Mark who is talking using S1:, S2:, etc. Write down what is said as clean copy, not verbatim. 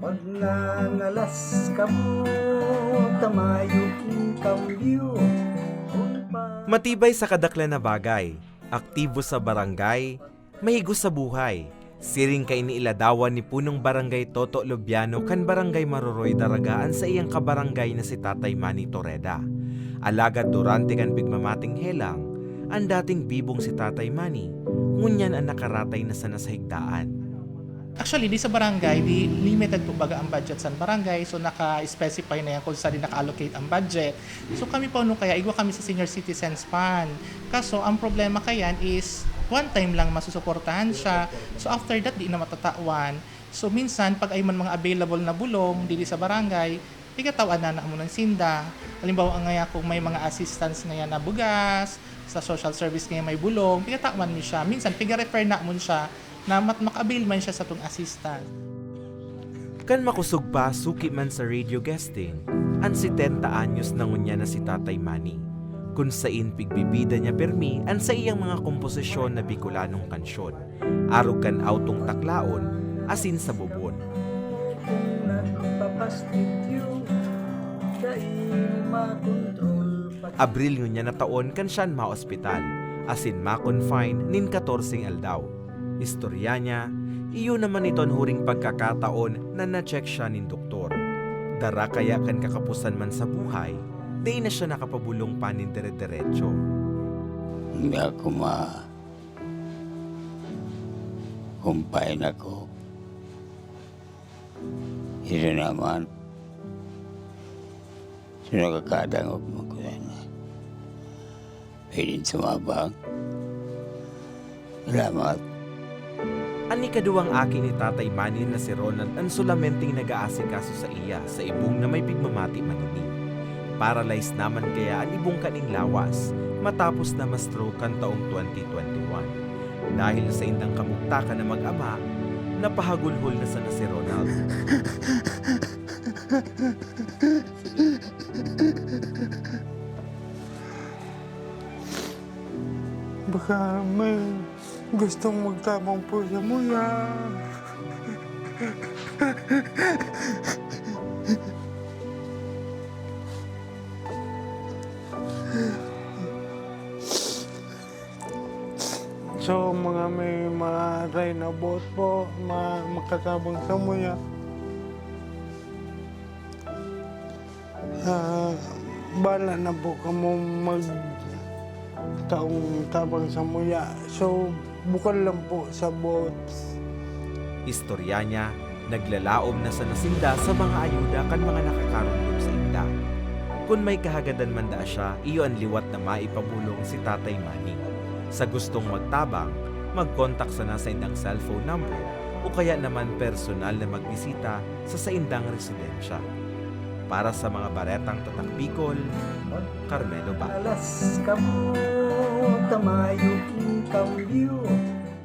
S1: Pag nangalas ka mo, tamayuking kambyo.
S2: Matibay sa kadaklan na bagay, aktibo sa barangay, mahigos sa buhay. Siring kay ni iladawan ni punong barangay Toto Lubiano kan barangay Maroroy Daragaan sa iyang kabarangay na si Tatay Manny Torreda. Alagad durante kan pigmamating helang, ang dating bibong si Tatay Manny, ngunyan ang nakaratay na sa nasahigdaan.
S3: Actually, di sa barangay, di limited po baga ang budget sa barangay. So, naka-specify na yan kung saan naka-allocate ang budget. So, kami po nung kaya, igwa kami sa Senior Citizens Fund. Kaso, ang problema kayan is, one time lang masusuportahan siya. So, after that, di na matatawan. So, minsan, pag ay man mga available na bulong, dili sa barangay, igatawan na mo ng sinda. Halimbawa, ngaya kung may mga assistance ngayon na bugas, sa social service ngayon may bulong, igatawan mo siya. Minsan, piga-refer na mo siya na makabil man siya sa itong assistant.
S2: Kan makusog pa, suki man sa radio guesting, ang 70 anyos na ngunya na si Tatay Manny. Kung sain pigbibida niya permi ang sa iyang mga komposisyon na Bicolanong kansyon. Arog kan autong taklaon, asin sa bubon. Abril ngunya na taon kan siyan ma-ospital, asin ma-confine nin 14 aldaw. Istorya niya, iyo naman iton huring pagkakataon na na-check siya nin doktor. Dara kaya kan kakapusan man sa buhay, di na siya nakapabulong panin dire-diretso.
S4: Hindi ako humpain ako. Ito naman, sinagkakadang ako magkusana. Pwede sumabang. Salamat.
S2: Ani kaduwang aki ni Tatay Manny na si Ronald ang sulamenting nag-aasikaso sa iya sa ibong na may pigmamati manini. Paralyzed naman kaya ang ibong kaning lawas matapos na ma-stroke kan taong 2021. Dahil sa indang kamugtakan na mag-ama, napahagulhol na sana si Ronald.
S5: Baka may gustong magtabang po sa muya. So, mga may maray na bot po, makatabang sa muya. Bala na po kamo taong tabang sa muya. So, bukal lang po sa bot.
S2: Istorya niya, naglalaom na sa nasinda sa mga ayuda kan mga nakakarundom sa inda. Kung may kahagadan man da siya, iyo ang liwat na maipabulong si Tatay Manny. Sa gustong magtabang, mag-contact sana sa indang cellphone number o kaya naman personal na magbisita sa saindang residensya. Para sa mga baretang Tatak Bicol, Carmelo Ba.
S1: Alas ka mo, tamayuking kambyo.